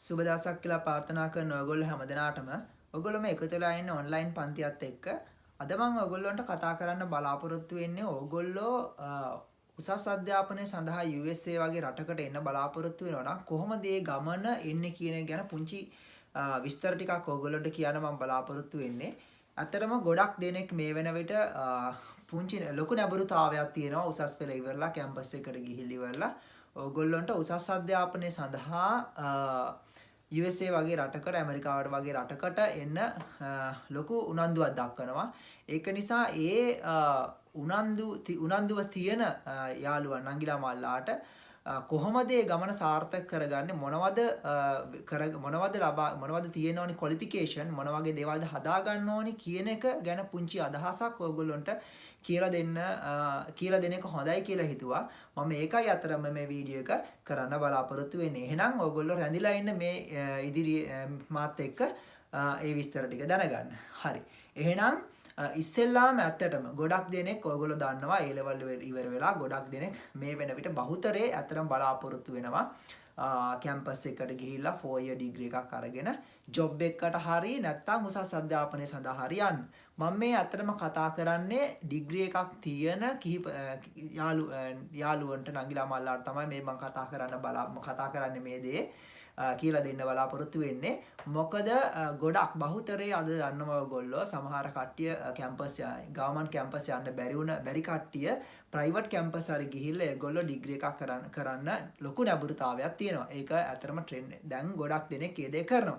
සුබ දවසක් කියලා ප්‍රාර්ථනා කරන ඔයගොල්ලෝ හැමදෙනාටම ඔයගොල්ලෝ මේ එකතු වෙලා ඉන්න ඔන්ලයින් පන්තියත් එක්ක අද මම ඔයගොල්ලන්ට කතා කරන්න බලාපොරොත්තු වෙන්නේ ඔයගොල්ලෝ උසස් අධ්‍යාපනය සඳහා USA වගේ රටකට එන්න බලාපොරොත්තු වෙනවා නම් කොහොමද මේ ගමන එන්නේ කියන එක ගැන පුංචි විස්තර ටිකක් ඔයගොල්ලන්ට කියන්න මම බලාපොරොත්තු වෙන්නේ. ඇත්තටම ගොඩක් දෙනෙක් මේ වෙන විට පුංචි ලොකු නැඹුරුතාවයක් තියෙනවා උසස් පෙළ ඉවරලා කැම්පස් එකට ගිහිල්ලා ඉවරලා ඔයගොල්ලන්ට උසස් අධ්‍යාපනය සඳහා USA වගේ රටකට ඇමරිකාවට වගේ රටකට එන්න ලොකු උනන්දුවක් දක්වනවා. ඒක නිසා ඒ උනන්දුව තියෙන යාළුවන් නංගිලා මල්ලාට කොහොමද මේ ගමන සාර්ථක කරගන්නේ මොනවද තියෙන ඕනි ක්වොලිෆිකේෂන් මොන වගේ දේවල්ද හදා ගන්න ඕනි කියන එක ගැන පුංචි අදහසක් ඔයගොල්ලොන්ට කියලා දෙන එක හොඳයි කියලා හිතුවා. මම ඒකයි අතරම මේ වීඩියෝ එක කරන්න බලාපොරොත්තු වෙන්නේ. එහෙනම් ඔයගොල්ලෝ රැඳිලා ඉන්න මේ ඉදිරි මාත් එක්ක ඒ විස්තර ටික දැනගන්න. හරි. එහෙනම් ඉස්සෙල්ලාම ඇත්තටම ගොඩක් දෙනෙක් ඔයගොල්ලෝ දන්නවා A level ඉවර වෙලා ගොඩක් දෙනෙක් මේ වෙන විට බහුතරේ ඇත්තටම බලාපොරොත්තු වෙනවා කැම්පස් එකට ගිහිල්ලා 4 year degree එකක් අරගෙන ජොබ් එකකට හරි නැත්නම් උසස් අධ්‍යාපනය සඳහා හරි යන්න. මම මේ ඇත්තටම කතා කරන්නේ ඩිග්‍රී එකක් තියෙන කිහිප යාළුවන්ට නංගිලා මල්ලාට තමයි මේ මම කතා කරන්නේ මේ දේ කියලා දෙන්න බලාපොරොත්තු වෙන්නේ. මොකද ගොඩක් බහුතරේ අද දන්නවා ඔයගොල්ලෝ සමහර කට්ටිය කැම්පස් ගවර්න්මන්ට් කැම්පස් යන්න බැරි කට්ටිය ප්‍රයිවට් කැම්පස් හරි ගිහිල්ලා ඒගොල්ලෝ ඩිග්‍රී එකක් කරන්න ලොකු නැඹුරුතාවයක් තියෙනවා. ඒක ඇත්තටම ට්‍රෙන්ඩ්. දැන් ගොඩක් දෙනෙක් ඒ දේ කරනවා.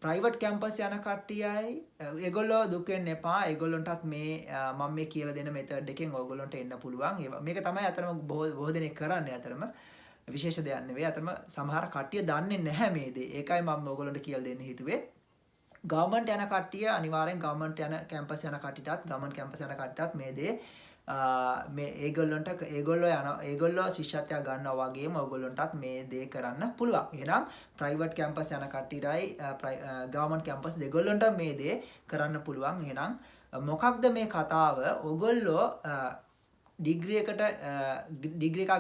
ප්‍රයිවට් කැම්පස් යන කට්ටියයි ඒගොල්ලෝ දුක් වෙන්න එපා. ඒගොල්ලන්ටත් මේ මම මේ කියලා දෙන මෙතඩ් එකෙන් ඔයගොල්ලන්ට එන්න පුළුවන්. මේක තමයි අතරම බොහෝ දෙනෙක් කරන්නේ අතරම. විශේෂ දෙයක් නෙවෙයි. අතරම සමහර කට්ටිය දන්නේ නැහැ මේ දේ. ඒකයි මම ඔයගොල්ලන්ට කියලා දෙන්න හිතුවේ. ගවර්න්මන්ට් යන කට්ටිය අනිවාර්යෙන් ගවර්න්මන්ට් යන කැම්පස් යන කට්ටියටත් ගවර්න්මන්ට් කැම්පස් යන කට්ටියටත් මේ දේ මේ ඒගොල්ලෝ ශිෂ්‍යත්වයක් ගන්නවා වගේම ඔයගොල්ලන්ටත් මේ දේ කරන්න පුළුවන්. එහෙනම් ප්‍රයිවට් කැම්පස් යන කට්ටියටයි ගවර්න්මන්ට් කැම්පස් දෙගොල්ලන්ට මේ දේ කරන්න පුළුවන්. එහෙනම් මොකක්ද මේ කතාව? ඔයගොල්ලෝ ඩිග්‍රී එකක්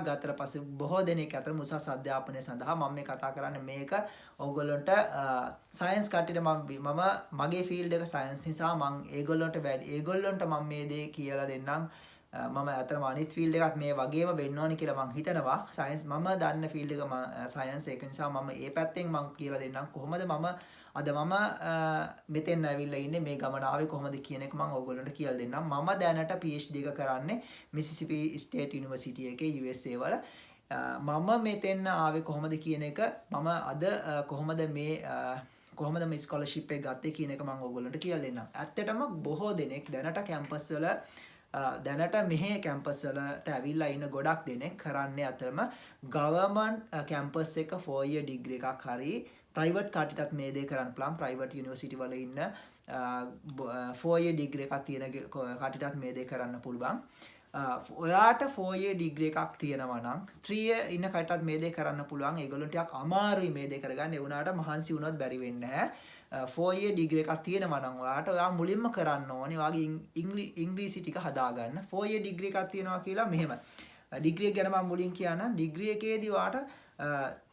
ගත්තට පස්සේ බොහෝ දෙනෙක් අතර උසස් අධ්‍යාපනය සඳහා මම මේ කතා කරන්නේ මේක ඔයගොල්ලන්ට සයන්ස් කට්ටියට මම මගේ ෆීල්ඩ් එක සයන්ස් නිසා මම ඒගොල්ලන්ට මම මේ දේ කියලා දෙන්නම්. මම අතරම අනිත් ෆීල්ඩ් එකත් මේ වගේම වෙන්න ඕනි කියලා මම හිතනවා. සයන්ස් මම දන්න ෆීල්ඩ් එක සයන්ස්. ඒක නිසා මම ඒ පැත්තෙන් මම කියලා දෙන්නම් කොහොමද මම මෙතෙන් ඇවිල්ලා ඉන්නේ මේ ගමන ආවේ කොහොමද කියන එක මම ඔයගොල්ලන්ට කියලා දෙන්නම්. මම දැනට PhD එක කරන්නේ Mississippi State University එකේ USA වල. මම මෙතෙන් ආවේ කොහොමද කියන එක මම අද කොහොමද මේ ස්කෝලර්ෂිප් එක ගත්තේ කියන එක මම ඔයගොල්ලන්ට කියලා දෙන්නම්. ඇත්තටම බොහෝ දෙනෙක් දැනට මෙහි කැම්පස් වලට ඇවිල්ලා ඉන්න ගොඩක් දෙනෙක් කරන්නේ අතරම ගවර්න්මන්ට් කැම්පස් එක 4 year degree එකක් හරි ප්‍රයිවට් කට්ටියටත් මේ දේ කරන්න පුළුවන්. ප්‍රයිවට් යුනිවර්සිටි වල ඉන්න 4 year degree එකක් තියෙන කට්ටියටත් මේ දේ කරන්න පුළුවන්. ඔයාට 4 year degree එකක් තියෙනවා නම් 3 year ඉන්න කට්ටියටත් මේ දේ කරන්න පුළුවන්. ඒගොල්ලෝ ටිකක් අමාරුයි මේ දේ කරගන්න. ඒ වුණාට මහන්සි වුණොත් බැරි වෙන්නේ නැහැ. 4 year degree එකක් තියෙනවා නම් ඔයා මුලින්ම කරන්න ඕනේ ඔයාගේ ඉංග්‍රීසි ටික හදාගන්න. 4 year degree එකක් තියෙනවා කියලා මෙහෙම. ඩිග්‍රී එක ගැන මම මුලින් කියන්නම්. ඩිග්‍රී එකේදී ඔයාට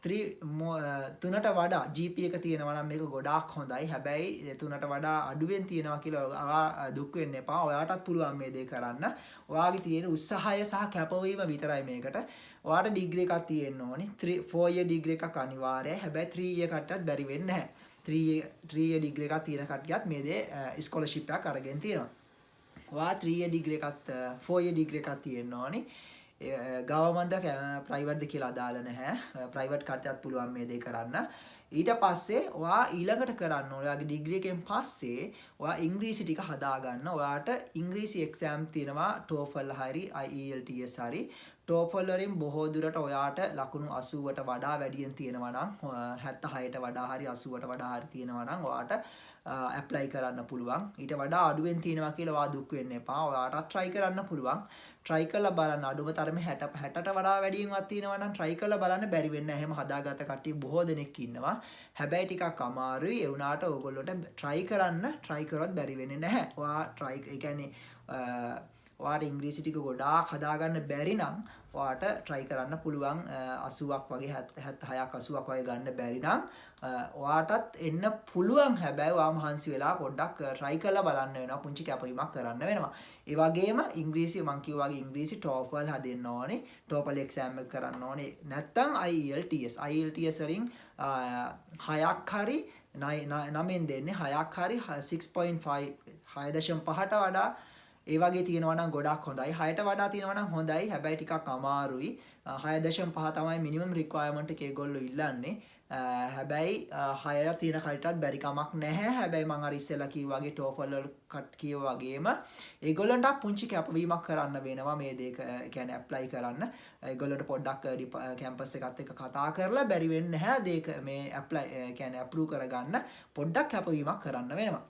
3ට වඩා GPA එක තියෙනවා නම් මේක ගොඩාක් හොඳයි. හැබැයි 3ට වඩා අඩුවෙන් තියෙනවා කියලා ඔයා දුක් වෙන්න එපා. ඔයාටත් පුළුවන් මේ දේ කරන්න. ඔයාගේ තියෙන උත්සාහය සහ කැපවීම විතරයි මේකට. ඔයාට ඩිග්‍රී එකක් තියෙන්න ඕනේ. 4 year degree එකක් අනිවාර්යයි. හැබැයි 3 year කට්ටියත් බැරි වෙන්නේ නැහැ. 3 year degree එකක් තියෙන කට්ටියත් මේ දේ ස්කෝලර්ෂිප් එකක් අරගෙන තියෙනවා. ඔයා 3 year degree එකත් 4 year degree එකක් තියෙන්න ඕනේ. ගවර්න්මන්ට් ප්‍රයිවට්ද කියලා අදාළ නැහැ. ප්‍රයිවට් කට්ටියත් පුළුවන් මේ දේ කරන්න. ඊට පස්සේ ඔයා ඊළඟට කරන්න ඕනේ ඔයාගේ ඩිග්‍රී එකෙන් පස්සේ ඔයා ඉංග්‍රීසි ටික හදාගන්න. ඔයාට ඉංග්‍රීසි එක්සෑම් තියෙනවා TOEFL හරි IELTS හරි. TOEFL වලින් බොහෝ දුරට ඔයාට ලකුණු 80ට වඩා වැඩියෙන් තියෙනවා නම් 76ට වඩා හරි 80ට වඩා හරි තියෙනවා නම් ඔයාට ඇප්ලයි කරන්න පුළුවන්. ඊට වඩා අඩුවෙන් තියෙනවා කියලා ඔයා දුක් වෙන්න එපා. ඔයාට try කරන්න පුළුවන්. try කරලා බලන්න. අඩුම තරමේ 60ට වඩා වැඩියෙන්වත් තියෙනවා නම් try කරලා බලන්න. බැරි වෙන්නේ නැහැ. එහෙම හදාගත්ත කට්ටිය බොහෝ දෙනෙක් ඉන්නවා. හැබැයි ටිකක් අමාරුයි. ඒ වුණාට ඕගොල්ලොන්ට try කරන්න. try කරොත් බැරි වෙන්නේ නැහැ. ඔයා try ඒ කියන්නේ ඔයාට ඉංග්‍රීසි ටික ගොඩාක් හදාගන්න බැරි නම් ඔයාට try කරන්න පුළුවන් 80ක් වගේ 76ක් 80ක් වගේ ගන්න බැරි නම් ඔයාටත් එන්න පුළුවන්. හැබැයි ඔයා මහන්සි වෙලා පොඩ්ඩක් try කරලා බලන්න වෙනවා. පුංචි කැපවීමක් කරන්න වෙනවා. ඒ වගේම ඉංග්‍රීසි මං කිව්වා වගේ ඉංග්‍රීසි TOEFL හදෙන්න ඕනේ. TOEFL exam එක කරන්න ඕනේ. නැත්තම් IELTS වලින් 6ක් හරි 9ෙන් දෙන්නේ 6ක් හරි 6.5 6.5ට වඩා ඒ වගේ තියෙනවා නම් ගොඩක් හොඳයි. 6ට වඩා තියෙනවා නම් හොඳයි. හැබැයි ටිකක් අමාරුයි. 6.5 තමයි මිනිමම් රික්වයර්මන්ට් එක ඒගොල්ලෝ ඉල්ලන්නේ. හැබැයි 6 තියෙන කටටත් බැරි කමක් නැහැ. හැබැයි මම අර ඉස්සෙල්ලා කිව්වා වගේ TOEFL වල කට් කිව්වා වගේම ඒගොල්ලන්ට පුංචි කැපවීමක් කරන්න වෙනවා මේ දෙක කියන්නේ ඇප්ලයි කරන්න. ඒගොල්ලන්ට පොඩ්ඩක් කැම්පස් එකත් එක්ක කතා කරලා බැරි වෙන්නේ නැහැ. දෙක මේ ඇප්ලයි කියන්නේ අප්‍රූව් කරගන්න පොඩ්ඩක් කැපවීමක් කරන්න වෙනවා.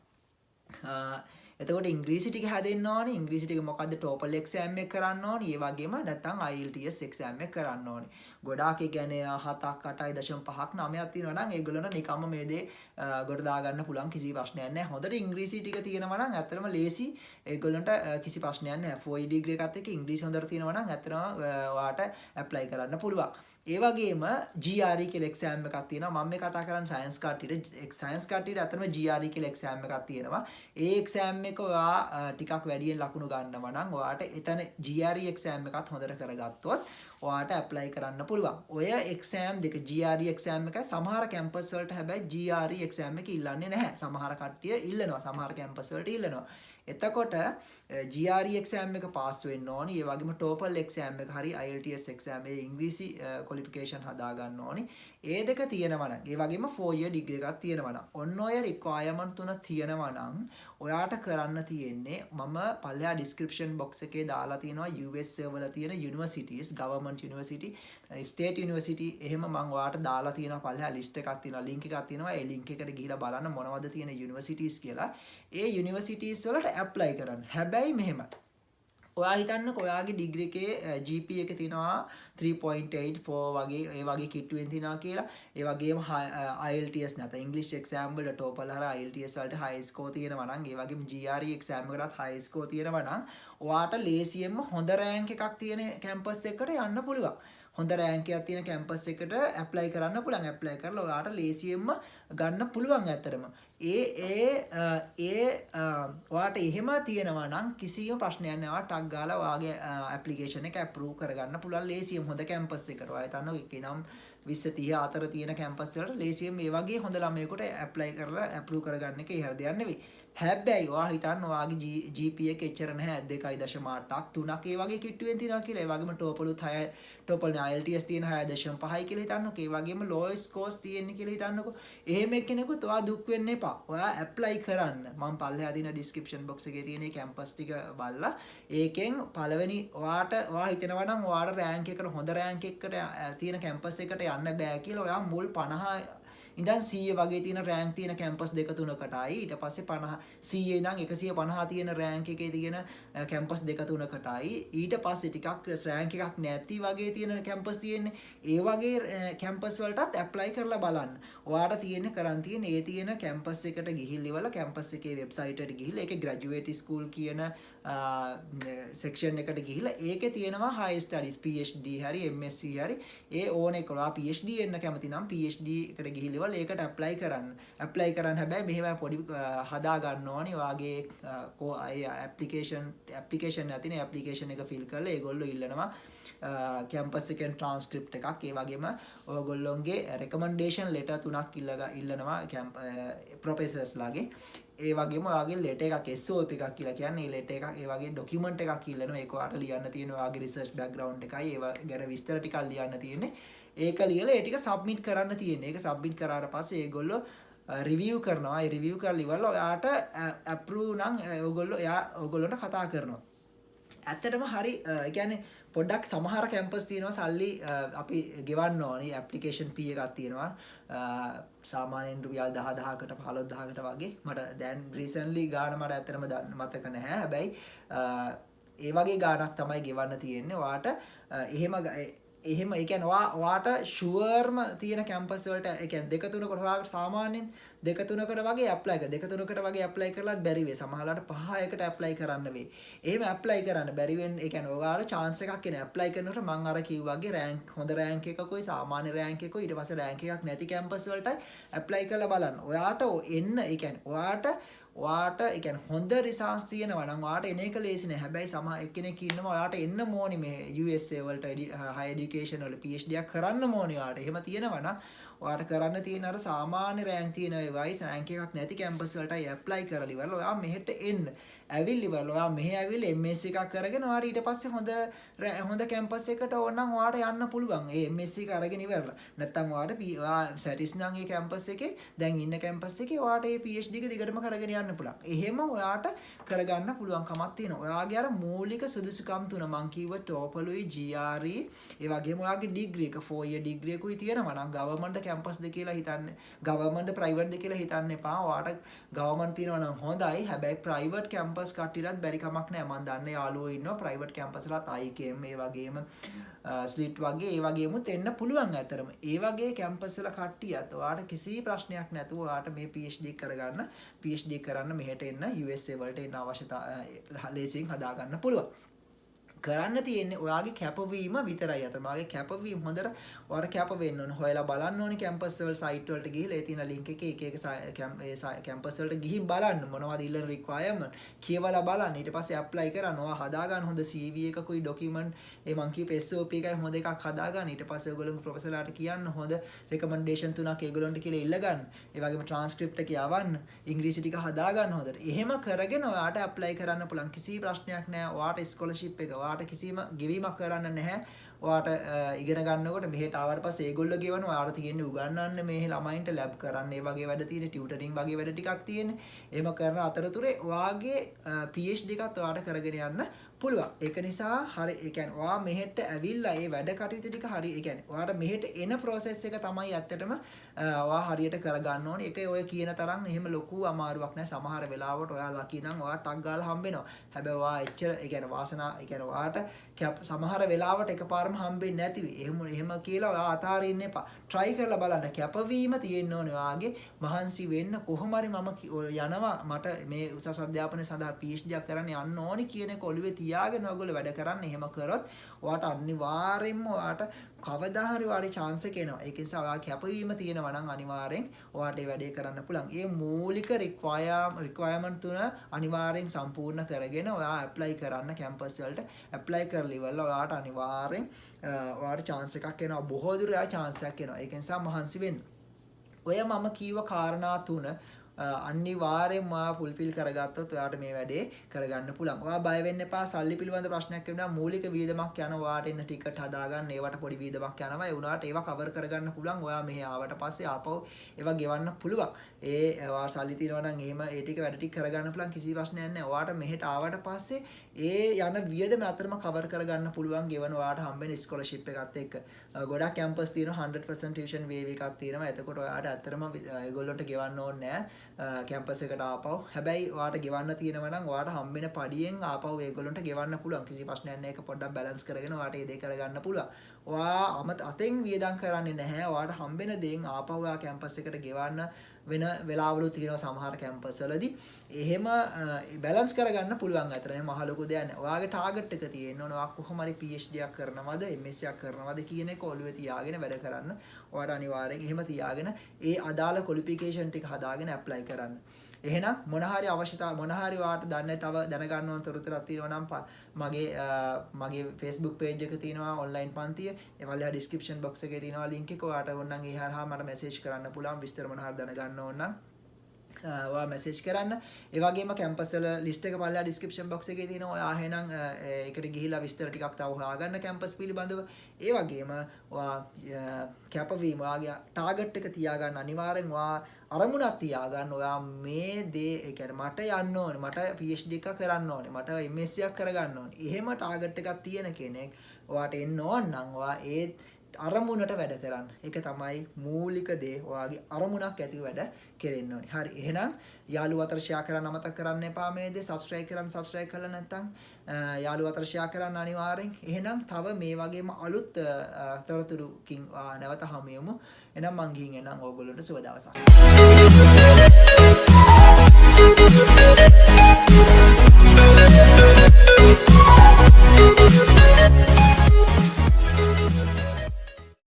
එතකොට ඉංග්‍රීසි ටික හැදෙන්න ඕනේ. ඉංග්‍රීසි ටික මොකද්ද TOEFL exam එක කරන්න ඕනේ. ඒ වගේම නැත්නම් IELTS exam එක කරන්න ඕනේ. ගොඩාක් ඒ කියන්නේ 7ක් 8.5ක් 9ක් තියෙනවා නම් ඒගොල්ලන්ට නිකම්ම මේ දේ ගොඩ දා ගන්න පුළුවන් කිසි ප්‍රශ්නයක් නැහැ. හොඳට ඉංග්‍රීසි ටික තියෙනවා නම් ඇත්තටම ලේසි. ඒගොල්ලන්ට කිසි ප්‍රශ්නයක් නැහැ. 4E degree එකත් එක්ක ඉංග්‍රීසි හොඳට තියෙනවා නම් ඇත්තටම ඔයාට apply කරන්න පුළුවන්. ඒ වගේම GRE කියලා exam එකක් තියෙනවා. මම මේ කතා කරන්නේ science කට්ටියට. science කට්ටියට ඇත්තටම GRE කියලා exam එකක් තියෙනවා. ඒ exam එක ඔයා ටිකක් වැඩියෙන් ලකුණු ගන්නවා නම් ඔයාට එතන GRE exam එකත් හොඳට කරගත්තොත් ඔයාට apply කරන්න පුළුවන්. ඔය exam දෙක GRE exam එකයි සමහර campus වලට හැබැයි GRE exam එක ඉල්ලන්නේ නැහැ. සමහර කට්ටිය ඉල්ලනවා. සමහර campus වලට ඉල්ලනවා. එතකොට GRE exam එක පාස් වෙන්න ඕනි. ඒ වගේම TOEFL exam එක හරි IELTS exam ඒ ඉංග්‍රීසි qualification හදා ගන්න ඕනි. ඒ දෙක තියෙනවා නම් ඒ වගේම 4 year degree එකක් තියෙනවා නම් ඔන්න ඔය requirement තුන තියෙනවා නම් ඔයාට කරන්න තියෙන්නේ මම පල්ලෙහා description box එකේ දාලා තියෙනවා USA වල තියෙන universities government university state university එහෙම මම ඔයාට දාලා තියෙනවා පල්ලෙහා list එකක් තියෙනවා link එකක් තියෙනවා ඒ link එකට ගිහිලා බලන්න මොනවද තියෙන universities කියලා ඒ universities වලට apply කරන්න. හැබැයි මෙහෙම ඔයා හිතන්නකො ඔයාගේ ඩිග්‍රී එකේ GPA එක තියෙනවා 3.84 වගේ ඒ වගේ කිට්ටුවෙන් තියෙනවා කියලා. ඒ වගේම IELTS නැත්නම් English exam වල TOEFL හරහා IELTS වලට high score තියෙනවා නම් ඒ වගේම GRE exam එකටත් high score තියෙනවා නම් ඔයාට ලේසියෙන්ම හොඳ rank එකක් තියෙන campus එකකට යන්න පුළුවන්. හොඳ rank එකක් තියෙන campus එකට apply කරන්න පුළුවන්. apply කරලා ඔයාට ලේසියෙන්ම ගන්න පුළුවන් ඇත්තටම. ඔයාට එහෙම තියෙනවා නම් කිසිම ප්‍රශ්නයක් නැහැ. ඔයාට ටක් ගාලා ඔයාගේ application එක approve කරගන්න පුළුවන් ලේසියෙන් හොඳ campus එකකට. ඔයා හිතන්න එකනම් 20 30 අතර තියෙන campus වලට ලේසියෙන් මේ වගේ හොඳ ළමයෙකුට apply කරලා approve කරගන්න එක ඉහළ දෙයක් නෙවෙයි. හැබැයි ඔයා හිතන්න ඔයාගේ GPA එක එච්චර නැහැ 2.8ක් 3ක් ඒ වගේ කිට්ටුවෙන් තියනවා කියලා. ඒ වගේම TOEFL උත් 6 TOEFL IELTS තියෙන 6.5යි කියලා හිතන්නකෝ. ඒ වගේම lowest scores තියෙන්නේ කියලා හිතන්නකෝ. එහෙම එක්කෙනෙකුත් ඔයා දුක් වෙන්න එපා. ඔයා apply කරන්න. මම පල්ලෙහා දින description box එකේ තියෙන campus ටික බලලා ඒකෙන් පළවෙනි ඔයා හිතනවා නම් ඔයාට rank එකට හොඳ rank එකකට තියෙන campus එකට යන්න බෑ කියලා ඔයා මුල් 50 ඉඳන් 100 වගේ තියෙන රෑන්ක් තියෙන කැම්පස් දෙක තුනකටයි ඊට පස්සේ 50 100 ඉඳන් 150 තියෙන රෑන්ක් එකේ තියෙන කැම්පස් දෙක තුනකටයි ඊට පස්සේ ටිකක් රෑන්ක් එකක් නැති වගේ තියෙන කැම්පස් තියෙන්නේ ඒ වගේ කැම්පස් වලටත් ඇප්ලයි කරලා බලන්න. ඔයාට තියෙන්නේ කරන් තියෙන ඒ තියෙන කැම්පස් එකට ගිහිල්ලා ඉවල කැම්පස් එකේ වෙබ්සයිට් එකට ගිහිල්ලා ඒකේ ග්‍රැජුවේට් ස්කූල් කියන සෙක්ෂන් එකට ගිහිල්ලා ඒකේ තියෙනවා high studies PhD හරි MSc හරි ඒ ඕන එක ඔයා PhD එන්න කැමති නම් PhD එකට ගිහිල්ලා ඒකට apply කරන්න හැබැයි මෙහෙම පොඩි හදා ගන්න ඕනේ වාගේ application නැතිනේ application එක fill කරලා ඒගොල්ලෝ ඉල්ලනවා campus එකෙන් transcript එකක් ඒ වගේම ඔයගොල්ලොන්ගේ recommendation letter 3ක් ඉල්ලනවා professors ලාගේ ඒ වගේම ඔයාගේ letter එකක් SOP එකක් කියලා කියන්නේ ඒ letter එකක් ඒ වගේ document එකක් ඉල්ලනවා ඒක ඔයාලට ලියන්න තියෙන ඔයාගේ research background එකයි ඒව ගැන විස්තර ටිකක් ලියන්න තියෙන්නේ ඒක ලියලා ඒ ටික සබ්මිට් කරන්න තියෙන්නේ. ඒක සබ්මිට් කරාට පස්සේ ඒගොල්ලෝ රිවිව් කරනවා. ඒ රිවිව් කරලා ඉවරලා ඔයාට අප්‍රූව් නම් ඔයගොල්ලන්ට කතා කරනවා. ඇත්තටම හරි කියන්නේ පොඩ්ඩක් සමහර කැම්පස් තියෙනවා සල්ලි අපි ගෙවන්න ඕනේ. ඇප්ලිකේෂන් fee එකක් තියෙනවා. සාමාන්‍යයෙන් රුපියල් 10000කට 15000කට වගේ. මට දැන් රීසන්ට්ලි ගාන මට ඇත්තටම මතක නැහැ. හැබැයි ඒ වගේ ගාණක් තමයි ගෙවන්න තියෙන්නේ. ඔයාට එහෙම එහෙම ඒ කියන්නේ ඔයාට ෂුවර්ම තියෙන කැම්පස් වලට ඒ කියන්නේ දෙක තුනකට ඔයාලට සාමාන්‍යයෙන් දෙක තුනකට වගේ ඇප්ලයි කරලා දෙක තුනකට වගේ ඇප්ලයි කරලාත් බැරි වෙයි. සමහරවිට 5 ඇප්ලයි කරන්න වෙයි. එහෙම ඇප්ලයි කරන්න බැරි වෙන ඒ කියන්නේ ඔයාලට chance එකක් එන ඇප්ලයි කරනකොට මම අර කිව්වාගේ රෑන්ක් හොඳ රෑන්ක් එකකුයි සාමාන්‍ය රෑන්ක් එකකුයි ඊට පස්සේ රෑන්ක් එකක් නැති කැම්පස් වලට ඇප්ලයි කරලා බලන්න. ඔයාට එන්න ඒ කියන්නේ ඔයාට ඒ කියන්නේ හොඳ රිසර්ච් තියෙනවා නම් ඔයාට එන එක ලේසි නෑ. හැබැයි සමහර එක්කෙනෙක් ඉන්නවා ඔයාට එන්න ඕනි මේ USA වලට high education වල PhD එකක් කරන්න ඕනි ඔයාට. එහෙම තියෙනවා නම් ඔයාට කරන්න තියෙන අර සාමාන්‍ය රෑන්ක් තියෙන ඒවායි රෑන්ක් එකක් නැති කැම්පස් වලටයි ඇප්ලයි කරලා ඉවරලා ඔයා මෙහෙට එන්න. ඇවිල්ලි ඉවරලා ඔයා මෙහෙ ඇවිල්ලා MS එකක් කරගෙන ඔයාට ඊට පස්සේ හොඳ කැම්පස් එකකට ඕනනම් ඔයාට යන්න පුළුවන්. ඒ MS එක අරගෙන ඉවරලා. නැත්තම් ඔයාට සැටිස් නම් ඒ කැම්පස් එකේ දැන් ඉන්න කැම්පස් එකේ ඔයාට ඒ PhD එක දිගටම කරගෙන යන්න පුළුවන්. එහෙම ඔයාට කරගන්න පුළුවන් කමක් තියෙනවා. ඔයාගේ අර මූලික සුදුසුකම් තුන මං කිව්ව TOEFL GRE ඒ වගේම ඔයාගේ ඩිග්‍රී එක 4 year ඩිග්‍රී එකකුයි තියෙනවා නම් ගවර්න්මන්ට් කැම්පස්ද කියලා හිතන්න. ගවර්න්මන්ට් ප්‍රයිවට්ද කියලා හිතන්න එපා. ඔයාට ගවර්න්මන්ට් තියෙනවා නම් හොඳයි. හැබැයි ප්‍රයිවට් කැම්පස් කට්ටියටත් බැරි කමක් නැහැ. මම දන්නේ යාළුවෝ ඉන්නවා ප්‍රයිවට් කැම්පස් වලත් IKM ඒ වගේම ස්ලිට් වගේ ඒ වගේමුත් එන්න පුළුවන් ඇතරම. ඒ වගේ කැම්පස් වල කට්ටියත් ඔයාට කිසි ප්‍රශ්නයක් නැතුව ඔයාට මේ PhD කරගන්න PhD කරන්න මෙහෙට එන්න USA වලට එන්න අවශ්‍යතාවය ලේසියෙන් හදාගන්න පුළුවන්. කරන්න තියෙන්නේ ඔයාගේ කැපවීම විතරයි. අතමාගේ කැපවීම හොඳට ඔයාලා කැප වෙන්න ඕනේ. හොයලා බලන්න ඕනේ කැම්පස් වල සයිට් වලට ගිහිල්ලා ඒ තියෙන ලින්ක් එකේ එක කැම්පස් වලට ගිහින් බලන්න මොනවද ඉල්ලන රික්වයර්මන්ට් කියවලා බලන්න. ඊට පස්සේ ඇප්ලයි කරන්න. ඔයා හදාගන්න හොඳ CV එකකුයි ડોකියුමන්ට් ඒ මං කියපු SOP එකයි හොඳ එකක් හදාගන්න. ඊට පස්සේ ඔයගොල්ලෝ ප්‍රොෆෙසර්ලාට කියන්න හොඳ රෙකමෙන්ඩේෂන් තුනක් ඒගොල්ලන්ට කියලා ඉල්ල ගන්න. ඒ වගේම ට්‍රාන්ස්ක්‍රිප්ට් එක යවන්න. ඉංග්‍රීසි ටික හදාගන්න හොඳට. එහෙම කරගෙන ඔයාට ඇප්ලයි කරන්න පුළුවන්. කිසි ප්‍රශ්නයක් නැහැ. ඔයාට ස්කෝලර්ෂිප් එක ඔයාට කිසිම ගෙවීමක් කරන්න නැහැ. ඔයාට ඉගෙන ගන්නකොට මෙහෙට ආවට පස්සේ ඒගොල්ලෝ ගෙවනවා. ඔයාට තියෙන්නේ උගන්වන්න මේ ළමයින්ට ලැබ් කරන්න. ඒ වගේ වැඩ තියෙන ටියුටරින් වගේ වැඩ ටිකක් තියෙන්නේ. එහෙම කරන අතරතුරේ ඔයාගේ PhD එකත් ඔයාට කරගෙන යන්න පුළුවන්. ඒක නිසා හරි ඒ කියන්නේ ඔයා මෙහෙට ඇවිල්ලා මේ වැඩ කටයුතු ටික හරි ඒ කියන්නේ ඔයාට මෙහෙට එන process එක තමයි ඇත්තටම ඔයා හරියට කරගන්න ඕනේ. ඒක ඔය කියන තරම් එහෙම ලොකු අමාරුවක් නෑ. සමහර වෙලාවට ඔයා ලකි නම් ඔයා ටක් ගාලා හම්බෙනවා. හැබැයි ඔයා එච්චර ඒ කියන්නේ වාසනා ඒ කියන්නේ ඔයාට සමහර වෙලාවට එකපාරම හම්බෙන්නේ නැති වෙයි. එහෙම කියලා ඔයා අතාරින්න එපා. try කරලා බලන්න. කැපවීම තියෙන්න ඕනේ ඔයාගේ. මහන්සි වෙන්න කොහොම හරි මම යනවා මට මේ උසස් අධ්‍යාපනය සඳහා PhD එකක් කරන්න යන්න ඕනේ කියන එක ඔළුවේ තියාගෙන ඔයගොල්ලෝ වැඩ කරන්න. එහෙම කරොත් ඔයාට අනිවාර්යෙන්ම ඔයාට කවදා හරි ඔයාලේ chance එක එනවා. ඒක නිසා ඔයා කැපවීම තියෙනවා නම් අනිවාර්යෙන් ඔයාට මේ වැඩේ කරන්න පුළුවන්. මේ මූලික requirement තුන අනිවාර්යෙන් සම්පූර්ණ කරගෙන ඔයා apply කරන්න කැම්පස් වලට apply කරලා ඉවරලා ඔයාට අනිවාර්යෙන් ඔයාට chance එකක් එනවා. බොහෝ දුර ඔයා chance එකක් එනවා. ඒක නිසා මහන්සි වෙන්න. ඔය මම කීව කාරණා තුන අනිවාර්යෙන්ම ඔයා ෆුල්ෆිල් කරගත්තොත් ඔයාට මේ වැඩේ කරගන්න පුළුවන්. ඔයා බය වෙන්න එපා. සල්ලි පිළිබඳ ප්‍රශ්නයක් වෙනවා මූලික වියදමක් යනවා. ඔයාට එන්න ටිකට් හදාගන්න ඒවට පොඩි වියදමක් යනවා. ඒ වුණාට ඒවා කවර් කරගන්න පුළුවන්. ඔයා මෙහි ආවට පස්සේ ආපහු ඒවා ගෙවන්න පුළුවන්. ඔයා සල්ලි තියනවා නම් එහෙම ඒ ටික වැඩ ටික කරගන්න පුළුවන්. කිසි ප්‍රශ්නයක් නැහැ. ඔයාට මෙහෙට ආවට පස්සේ ඒ යන වියදම අතරම කවර් කරගන්න පුළුවන්. ගෙවන ඔයාට හම්බෙන ස්කෝලර්ෂිප් එකත් එක්ක. ගොඩක් කැම්පස් තියෙනවා 100% ටියුෂන් වේව් එකක් තියෙනවා. එතකොට ඔයාට ඇත්තටම ඒගොල්ලන්ට ගෙවන්න ඕනේ නැහැ. කැම්පස් එකට ආපහු. හැබැයි ඔයාට ගෙවන්න තියෙනවා නම් ඔයාට හම්බෙන පඩියෙන් ආපහු ඒගොල්ලන්ට ගෙවන්න පුළුවන්. කිසි ප්‍රශ්නයක් නැහැ. ඒක පොඩ්ඩක් බැලන්ස් කරගෙන ඔයාට ඒ දේ කරගන්න පුළුවන්. ඔයා අතෙන් වියදම් කරන්නේ නැහැ. ඔයාට හම්බෙන දේෙන් ආපහු ඔයා කැම්පස් එකට ගෙවන්න වෙන වෙලාවලු තියෙනවා සමහර කැම්පස් වලදී. එහෙම බැලන්ස් කරගන්න පුළුවන් අතර මහ ලොකු දෙයක් නෑ. ඔයාගේ ටාගට් එක තියෙන්න ඕන. ඔයා කොහොම හරි PhD එකක් කරනවද MS එකක් කරනවද කියන එක ඔළුවේ තියාගෙන වැඩ කරන්න. ඔයාට අනිවාර්යෙන් එහෙම තියාගෙන ඒ අදාළ ක්වොලිෆිකේෂන් ටික හදාගෙන ඇප්ලයි කරන්න. එහෙනම් මොන හරි අවශ්‍යතාව මොන හරි ඔයාට දන්නේ තව දැනගන්න ඕන තොරතුරක් තියෙනවා නම් මගේ Facebook page එක තියෙනවා online පන්තිය. ඒ වල description box එකේ තියෙනවා link එක. ඔයාට ඕනනම් ඒ හරහා මට message කරන්න පුළුවන්. විස්තර මොන හරි දැනගන්න ඕන නම් ඔයා message කරන්න. ඒ වගේම කැම්පස් වල list එක පල්ලා description box එකේ තියෙනවා. ඔයා එහෙනම් ඒකට ගිහිලා විස්තර ටිකක් තව හොයාගන්න කැම්පස් පිළිබඳව. ඒ වගේම ඔයා කැපවීම ඔයාගේ ටාගට් එක තියාගන්න අනිවාර්යෙන් ඔයා අරමුණක් තියාගන්න. ඔයා මේ දේ ඒ කියන්නේ මට යන්න ඕනේ. මට PhD එකක් කරන්න ඕනේ. මට MS එකක් කරගන්න ඕනේ. එහෙම ටාගට් එකක් තියෙන කෙනෙක් ඔයාට එන්න ඕන නම් ඔයා අරමුණට වැඩ කරන්න. ඒක තමයි මූලික දේ. ඔයාගේ අරමුණක් ඇතිව වැඩ කෙරෙන්න ඕනේ. හරි. එහෙනම් යාළුවෝ අතර ෂෙයා කරන්න අමතක කරන්න එපා මේ දේ. subscribe කරන්න subscribe කරලා නැත්නම් යාළුවෝ අතර ෂෙයා කරන්න අනිවාර්යෙන්. එහෙනම් තව මේ වගේම අලුත් තොරතුරුකින් නැවත හමු වෙමු. එහෙනම් මං ගිහින් එනම් ඕගොල්ලන්ට සුබ දවසක්.